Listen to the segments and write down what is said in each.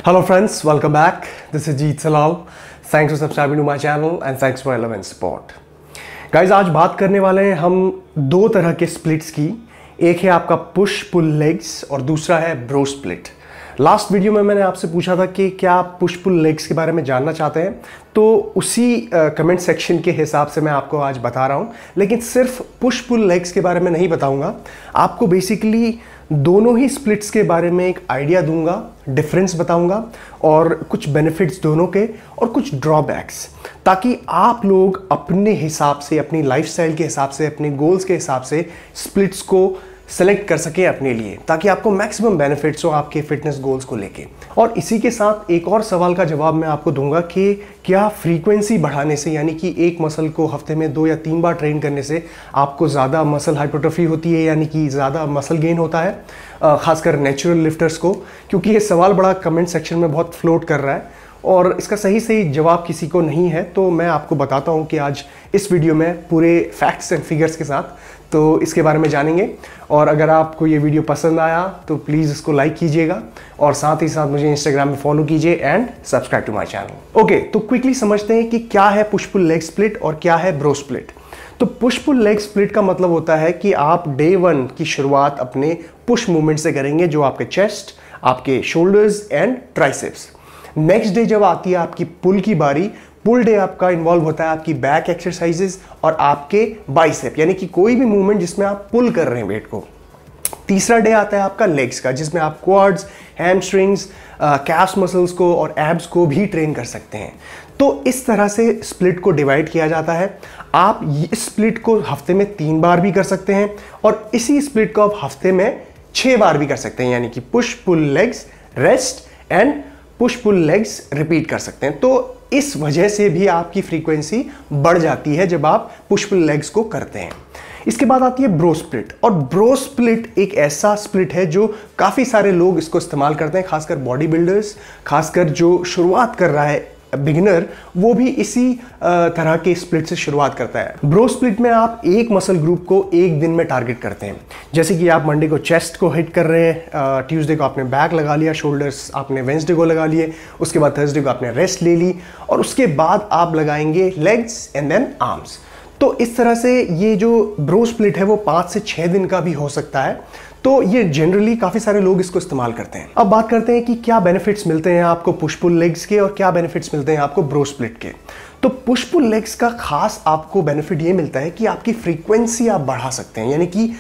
Hello friends, welcome back. This is Jeet Salal. Thanks for subscribing to my channel and thanks for your love and support. Guys, आज बात करने वाले हैं हम दो तरह के स्प्लिट्स की। एक है आपका पुश पुल लेग्स और दूसरा है ब्रो स्प्लिट। लास्ट वीडियो में मैंने आपसे पूछा था कि क्या आप पुश पुल लेग्स के बारे में जानना चाहते हैं, तो उसी कमेंट सेक्शन के हिसाब से मैं आपको आज बता रहा हूं। लेकिन सिर्फ पुश पुल लेग्स के बारे में नहीं बताऊंगा, आपको बेसिकली दोनों ही स्प्लिट्स के बारे में एक आइडिया दूंगा, डिफरेंस बताऊंगा और कुछ बेनिफिट्स दोनों के और कुछ ड्रॉबैक्स, ताकि आप लोग अपने हिसाब से, अपनी लाइफस्टाइल के हिसाब से, अपने गोल्स के हिसाब से स्प्लिट्स को सेलेक्ट कर सकें अपने लिए, ताकि आपको मैक्सिमम बेनिफिट्स हो आपके फिटनेस गोल्स को लेके। और इसी के साथ एक और सवाल का जवाब मैं आपको दूंगा कि क्या फ्रीक्वेंसी बढ़ाने से, यानी कि एक मसल को हफ्ते में 2 या 3 बार ट्रेन करने से आपको ज़्यादा मसल हाइपरट्रॉफी होती है, यानी कि ज़्यादा मसल गेन होता है, खासकर नेचुरल लिफ्टर्स को। क्योंकि ये सवाल बड़ा कमेंट सेक्शन में बहुत फ्लोट कर रहा है और इसका सही जवाब किसी को नहीं है, तो मैं आपको बताता हूँ कि आज इस वीडियो में पूरे फैक्ट्स एंड फिगर्स के साथ तो इसके बारे में जानेंगे। और अगर आपको ये वीडियो पसंद आया तो प्लीज़ इसको लाइक कीजिएगा और साथ ही साथ मुझे इंस्टाग्राम में फॉलो कीजिए and subscribe to my channel. Okay, तो क्विकली समझते हैं कि क्या है पुश पुल लेग स्प्लिट और क्या है ब्रो स्प्लिट। तो पुश पुल लेग स्प्लिट का मतलब होता है कि आप डे 1 की शुरुआत अपने पुश मूवमेंट से करेंगे, जो आपके चेस्ट, आपके shoulders and triceps. Next day जब आती है आपकी पुल की बारी, पुल डे आपका इन्वॉल्व होता है आपकी बैक एक्सरसाइजेस और आपके बाइसेप, यानी कि कोई भी मूवमेंट जिसमें आप पुल कर रहे हैं वेट को। तीसरा डे आता है आपका लेग्स का, जिसमें आप क्वाड्स, हैमस्ट्रिंग्स, कैफ्स मसल्स को और एब्स को भी ट्रेन कर सकते हैं। तो इस तरह से स्प्लिट को डिवाइड किया जाता है। आप इस स्प्लिट को हफ्ते में 3 बार भी कर सकते हैं और इसी स्प्लिट को आप हफ्ते में 6 बार भी कर सकते हैं, यानी कि push pull legs rest and push pull legs repeat कर सकते हैं। तो इस वजह से भी आपकी फ्रीक्वेंसी बढ़ जाती है जब आप पुश पुल लेग्स को करते हैं। इसके बाद आती है ब्रो स्प्लिट, और ब्रो स्प्लिट एक ऐसा स्प्लिट है जो काफ़ी सारे लोग इसको इस्तेमाल करते हैं, खासकर बॉडी बिल्डर्स, खासकर जो शुरुआत कर रहा है बिगिनर, वो भी इसी तरह के स्प्लिट से शुरुआत करता है। ब्रो स्प्लिट में आप एक मसल ग्रुप को एक दिन में टारगेट करते हैं। जैसे कि आप मंडे को चेस्ट को हिट कर रहे हैं, ट्यूसडे को आपने बैक लगा लिया, शोल्डर्स आपने वेंसडे को लगा लिए, उसके बाद थर्सडे को आपने रेस्ट ले ली और उसके बाद आप लगाएंगे लेग्स एंड देन आर्म्स। तो इस तरह से ये जो ब्रो स्प्लिट है वो 5 से 6 दिन का भी हो सकता है। तो ये जनरली काफ़ी सारे लोग इसको इस्तेमाल करते हैं। अब बात करते हैं कि क्या बेनिफिट्स मिलते हैं आपको पुश पुल लेग्स के और क्या बेनिफिट्स मिलते हैं आपको ब्रो स्प्लिट के। तो पुश पुल लेग्स का खास आपको बेनिफिट ये मिलता है कि आपकी फ्रीक्वेंसी आप बढ़ा सकते हैं, यानी कि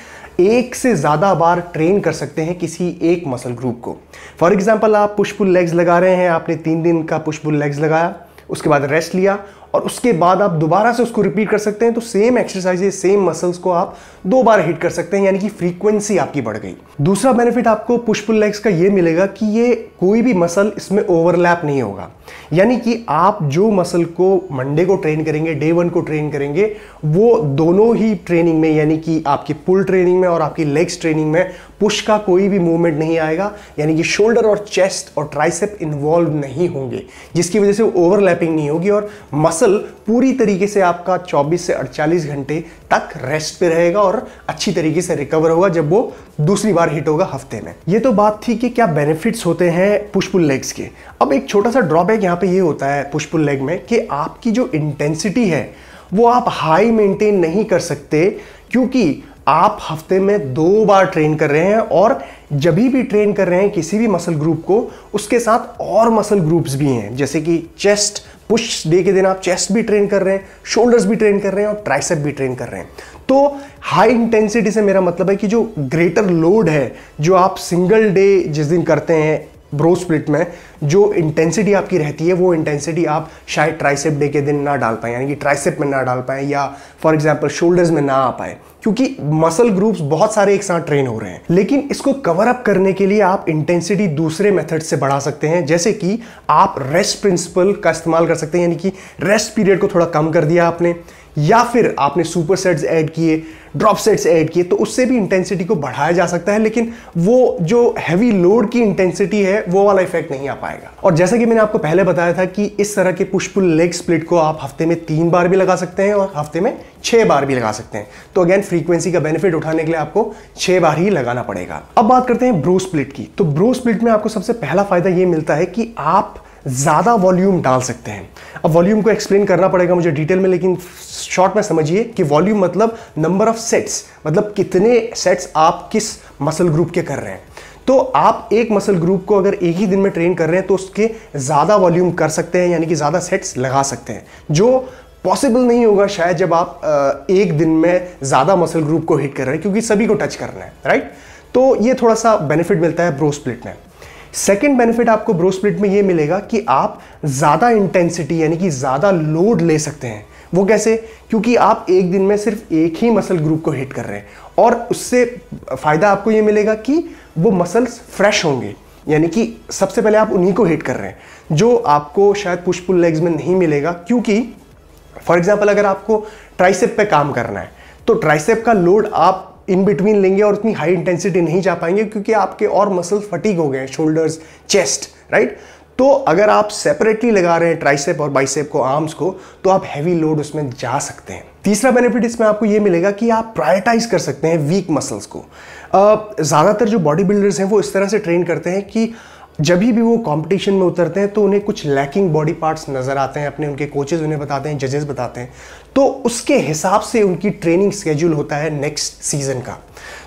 एक से ज़्यादा बार ट्रेन कर सकते हैं किसी एक मसल ग्रुप को। फॉर एग्जाम्पल, आप पुश पुल लेग्स लगा रहे हैं, आपने 3 दिन का पुश पुल लेग्स लगाया, उसके बाद रेस्ट लिया और उसके बाद आप दोबारा से उसको रिपीट कर सकते हैं। तो सेम एक्सरसाइजेस, सेम मसल्स को आप 2 बार हिट कर सकते हैं, यानी कि फ्रीक्वेंसी आपकी बढ़ गई। दूसरा बेनिफिट आपको पुश पुल लेग्स का ये मिलेगा कि ये कोई भी मसल इसमें ओवरलैप नहीं होगा, यानी कि आप जो मसल को मंडे को ट्रेन करेंगे, डे 1 को ट्रेन करेंगे, वो दोनों ही ट्रेनिंग में, यानी कि आपकी पुल ट्रेनिंग में और आपकी लेग्स ट्रेनिंग में पुश का कोई भी मूवमेंट नहीं आएगा, यानी कि शोल्डर और चेस्ट और ट्राइसेप इन्वॉल्व नहीं होंगे, जिसकी वजह से ओवरलैपिंग नहीं होगी और मसल पूरी तरीके से आपका 24 से 48 घंटे तक रेस्ट पे रहेगा और अच्छी तरीके से रिकवर होगा जब वो दूसरी बार हिट होगा हफ्ते में। ये तो बात थी कि क्या बेनिफिट्स होते हैं पुश पुल लेग्स के। अब एक छोटा सा ड्रॉबैक यहाँ पे ये होता है पुश पुल लेग में कि आपकी जो इंटेंसिटी है वो आप हाई मेंटेन नहीं कर सकते, क्योंकि आप हफ्ते में 2 बार ट्रेन कर रहे हैं और जब भी ट्रेन कर रहे हैं किसी भी मसल ग्रुप को, उसके साथ और मसल ग्रुप्स भी हैं, जैसे कि चेस्ट, पुश डे के दिन आप चेस्ट भी ट्रेन कर रहे हैं, शोल्डर्स भी ट्रेन कर रहे हैं और ट्राइसेप भी ट्रेन कर रहे हैं। तो हाई इंटेंसिटी से मेरा मतलब है कि जो ग्रेटर लोड है, जो आप सिंगल डे जिस दिन करते हैं ब्रो स्प्लिट में, जो इंटेंसिटी आपकी रहती है वो इंटेंसिटी आप शायद ट्राइसेप डे के दिन ना डाल पाए, यानी कि ट्राइसेप में ना डाल पाए या फॉर एग्जांपल शोल्डर्स में ना आ पाए, क्योंकि मसल ग्रुप्स बहुत सारे एक साथ ट्रेन हो रहे हैं। लेकिन इसको कवर अप करने के लिए आप इंटेंसिटी दूसरे मेथड से बढ़ा सकते हैं, जैसे कि आप रेस्ट प्रिंसिपल का इस्तेमाल कर सकते हैं, यानी कि रेस्ट पीरियड को थोड़ा कम कर दिया आपने, या फिर आपने सुपर सेट्स ऐड किए, ड्रॉप सेट्स ऐड किए, तो उससे भी इंटेंसिटी को बढ़ाया जा सकता है, लेकिन वो जो हैवी लोड की इंटेंसिटी है वो वाला इफेक्ट नहीं आ पाएगा। और जैसा कि मैंने आपको पहले बताया था कि इस तरह के पुश पुल लेग स्प्लिट को आप हफ्ते में 3 बार भी लगा सकते हैं और हफ्ते में 6 बार भी लगा सकते हैं। तो अगेन फ्रीक्वेंसी का बेनिफिट उठाने के लिए आपको 6 बार ही लगाना पड़ेगा। अब बात करते हैं ब्रो स्प्लिट की। तो ब्रो स्प्लिट में आपको सबसे पहला फायदा ये मिलता है कि आप ज्यादा वॉल्यूम डाल सकते हैं। अब वॉल्यूम को एक्सप्लेन करना पड़ेगा मुझे डिटेल में, लेकिन शॉर्ट में समझिए कि वॉल्यूम मतलब नंबर ऑफ सेट्स, मतलब कितने सेट्स आप किस मसल ग्रुप के कर रहे हैं। तो आप एक मसल ग्रुप को अगर एक ही दिन में ट्रेन कर रहे हैं तो उसके ज्यादा वॉल्यूम कर सकते हैं, यानी कि ज्यादा सेट्स लगा सकते हैं, जो पॉसिबल नहीं होगा शायद जब आप एक दिन में ज्यादा मसल ग्रुप को हिट कर रहे हैं, क्योंकि सभी को टच करना है, राइट। तो ये थोड़ा सा बेनिफिट मिलता है ब्रो स्प्लिट में। सेकेंड बेनिफिट आपको ब्रो स्प्लिट में ये मिलेगा कि आप ज्यादा इंटेंसिटी यानी कि ज्यादा लोड ले सकते हैं। वो कैसे? क्योंकि आप एक दिन में सिर्फ एक ही मसल ग्रुप को हिट कर रहे हैं, और उससे फायदा आपको ये मिलेगा कि वो मसल्स फ्रेश होंगे, यानी कि सबसे पहले आप उन्हीं को हिट कर रहे हैं जो आपको शायद पुश पुल लेग्स में नहीं मिलेगा। क्योंकि फॉर एग्जाम्पल अगर आपको ट्राइसेप पे काम करना है तो ट्राइसेप का लोड आप इन बिटवीन लेंगे और उतनी हाई इंटेंसिटी नहीं जा पाएंगे, क्योंकि आपके और मसल्स फटीग हो गए हैं, शोल्डर्स, चेस्ट, राइट। तो अगर आप सेपरेटली लगा रहे हैं ट्राइसेप और बाइसेप को, आर्म्स को, तो आप हैवी लोड उसमें जा सकते हैं। तीसरा बेनिफिट इसमें आपको यह मिलेगा कि आप प्रायोरिटाइज कर सकते हैं वीक मसल्स को। ज्यादातर जो बॉडी बिल्डर्स हैं वो इस तरह से ट्रेन करते हैं कि जब भी वो कंपटीशन में उतरते हैं तो उन्हें कुछ लैकिंग बॉडी पार्ट्स नजर आते हैं, अपने उनके कोचेज उन्हें बताते हैं, जजेस बताते हैं, तो उसके हिसाब से उनकी ट्रेनिंग स्केड्यूल होता है नेक्स्ट सीजन का।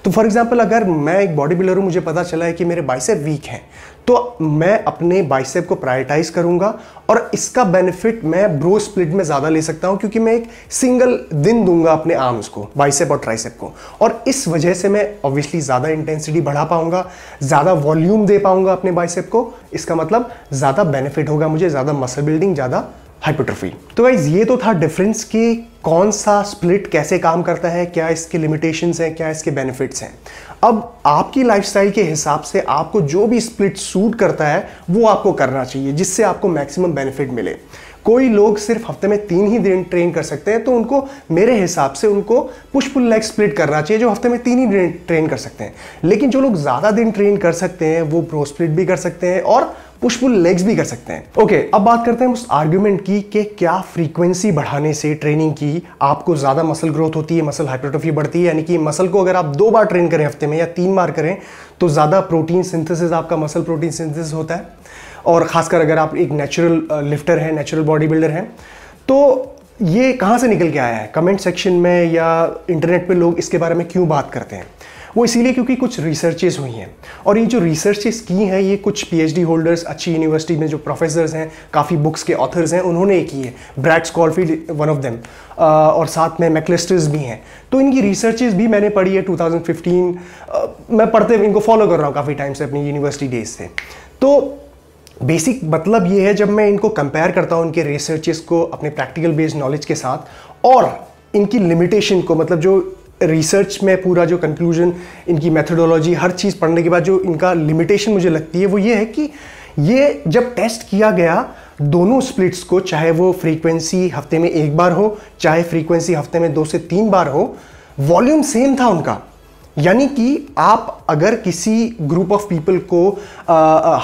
तो फॉर एग्जांपल अगर मैं एक बॉडी बिल्डर हूं, मुझे पता चला है कि मेरे बाइसेप वीक हैं, तो मैं अपने बाइसेप को प्रायोरिटाइज करूंगा और इसका बेनिफिट मैं ब्रो स्प्लिट में ज्यादा ले सकता हूं, क्योंकि मैं एक सिंगल दिन दूंगा अपने आर्म्स को, बाइसेप और ट्राइसेप को, और इस वजह से मैं ऑब्वियसली ज्यादा इंटेंसिटी बढ़ा पाऊंगा, ज्यादा वॉल्यूम दे पाऊंगा अपने बाइसेप को। इसका मतलब ज्यादा बेनिफिट होगा मुझे, ज्यादा मसल बिल्डिंग, ज्यादा हाइपरट्रॉफी। तो गाइस ये तो था डिफरेंस कि कौन सा स्प्लिट कैसे काम करता है, क्या इसके लिमिटेशंस हैं, क्या इसके बेनिफिट्स हैं। अब आपकी लाइफस्टाइल के हिसाब से आपको जो भी स्प्लिट सूट करता है वो आपको करना चाहिए, जिससे आपको मैक्सिमम बेनिफिट मिले। कोई लोग सिर्फ हफ्ते में 3 ही दिन ट्रेन कर सकते हैं, तो उनको मेरे हिसाब से उनको पुश पुल लेग स्प्लिट करना चाहिए, जो हफ्ते में 3 ही दिन ट्रेन कर सकते हैं। लेकिन जो लोग ज्यादा दिन ट्रेन कर सकते हैं वो ब्रो स्प्लिट भी कर सकते हैं और पुश पुल लेग्स भी कर सकते हैं। ओके, अब बात करते हैं उस आर्ग्यूमेंट की कि क्या फ्रीक्वेंसी बढ़ाने से ट्रेनिंग की आपको ज्यादा मसल ग्रोथ होती है, मसल हाइपरट्रॉफी बढ़ती है, यानी कि मसल को अगर आप 2 बार ट्रेन करें हफ्ते में या 3 बार करें तो ज्यादा प्रोटीन सिंथेसिस, आपका मसल प्रोटीन सिंथेसिस होता है। और खासकर अगर आप एक नेचुरल लिफ्टर हैं, नेचुरल बॉडी बिल्डर हैं, तो ये कहाँ से निकल के आया है? कमेंट सेक्शन में या इंटरनेट पे लोग इसके बारे में क्यों बात करते हैं? वो इसीलिए क्योंकि कुछ रिसर्चेस हुई हैं, और ये जो रिसर्चेस की हैं ये कुछ पीएचडी होल्डर्स, अच्छी यूनिवर्सिटी में जो प्रोफेसर्स हैं, काफ़ी बुक्स के ऑथर्स हैं, उन्होंने की है। ब्रैड स्कॉलफील्ड वन ऑफ देम, और साथ में मैक्लिस्टर्स भी हैं। तो इनकी रिसर्चेस भी मैंने पढ़ी है 2015, मैं पढ़ते इनको फॉलो कर रहा हूँ काफ़ी टाइम से अपनी यूनिवर्सिटी डेज से। तो बेसिक मतलब ये है, जब मैं इनको कंपेयर करता हूँ इनके रिसर्चेस को अपने प्रैक्टिकल बेस्ड नॉलेज के साथ और इनकी लिमिटेशन को, मतलब जो रिसर्च में पूरा जो कंक्लूजन, इनकी मेथोडोलॉजी, हर चीज़ पढ़ने के बाद जो इनका लिमिटेशन मुझे लगती है वो ये है कि ये जब टेस्ट किया गया दोनों स्प्लिट्स को, चाहे वो फ्रीक्वेंसी हफ्ते में 1 बार हो, चाहे फ्रीक्वेंसी हफ्ते में 2 से 3 बार हो, वॉल्यूम सेम था उनका। यानी कि आप अगर किसी ग्रुप ऑफ पीपल को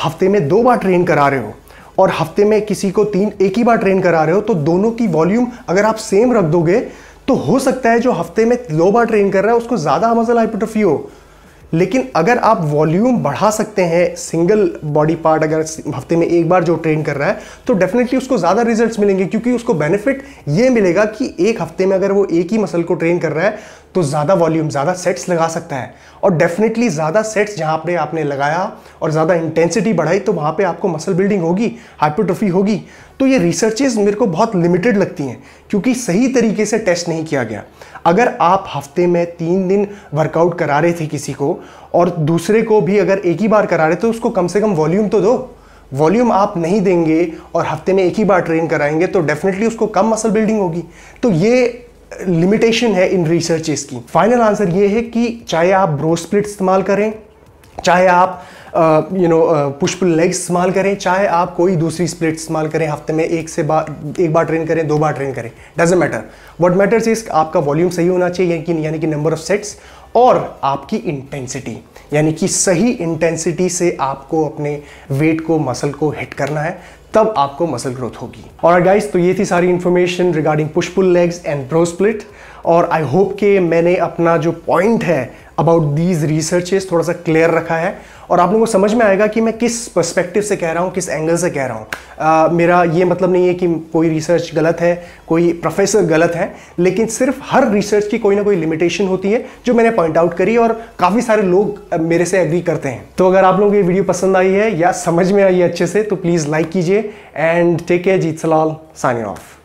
हफ्ते में 2 बार ट्रेन करा रहे हो और हफ्ते में किसी को 1 ही बार ट्रेन करा रहे हो, तो दोनों की वॉल्यूम अगर आप सेम रख दोगे तो हो सकता है जो हफ्ते में 2 बार ट्रेन कर रहा है उसको ज्यादा मसल हाइपरट्रॉफी हो। लेकिन अगर आप वॉल्यूम बढ़ा सकते हैं, सिंगल बॉडी पार्ट अगर हफ्ते में 1 बार जो ट्रेन कर रहा है, तो डेफिनेटली उसको ज्यादा रिजल्ट्स मिलेंगे, क्योंकि उसको बेनिफिट ये मिलेगा कि एक हफ्ते में अगर वो एक ही मसल को ट्रेन कर रहा है तो ज्यादा वॉल्यूम, ज्यादा सेट्स लगा सकता है। और डेफिनेटली ज्यादा सेट्स जहां पे आपने लगाया और ज्यादा इंटेंसिटी बढ़ाई तो वहां पे आपको मसल बिल्डिंग होगी, हाइपरट्रॉफी होगी। तो ये रिसर्चेस मेरे को बहुत लिमिटेड लगती हैं, क्योंकि सही तरीके से टेस्ट नहीं किया गया। अगर आप हफ्ते में 3 दिन वर्कआउट करा रहे थे किसी को और दूसरे को भी अगर 1 ही बार करा रहे तो उसको कम से कम वॉल्यूम तो दो। वॉल्यूम आप नहीं देंगे और हफ्ते में 1 ही बार ट्रेन कराएंगे तो डेफिनेटली उसको कम मसल बिल्डिंग होगी। तो ये लिमिटेशन है इन रिसर्चेस की। फाइनल आंसर ये है कि चाहे आप ब्रो स्प्लिट इस्तेमाल करें चाहे आप पुश पुल लेग्स इस्तेमाल करें, चाहे आप कोई दूसरी स्प्लिट इस्तेमाल करें, हफ्ते में एक बार ट्रेन करें, 2 बार ट्रेन करें, doesn't matter. What matters is आपका वॉल्यूम सही होना चाहिए, यानी कि नंबर ऑफ सेट्स, और आपकी इंटेंसिटी, यानी कि सही इंटेंसिटी से आपको अपने वेट को, मसल को हिट करना है, तब आपको मसल ग्रोथ होगी। और गाइस, तो ये थी सारी information regarding push pull legs and bro split. और आई होप कि मैंने अपना जो पॉइंट है अबाउट दीज रिसर्चेस थोड़ा सा क्लियर रखा है और आप लोगों को समझ में आएगा कि मैं किस पर्सपेक्टिव से कह रहा हूँ, किस एंगल से कह रहा हूँ। मेरा ये मतलब नहीं है कि कोई रिसर्च गलत है, कोई प्रोफेसर गलत है, लेकिन सिर्फ हर रिसर्च की कोई ना कोई लिमिटेशन होती है जो मैंने पॉइंट आउट करी और काफ़ी सारे लोग मेरे से एग्री करते हैं। तो अगर आप लोगों को ये वीडियो पसंद आई है या समझ में आई है अच्छे से, तो प्लीज़ लाइक कीजिए and take care. Jeet Salal, signing of.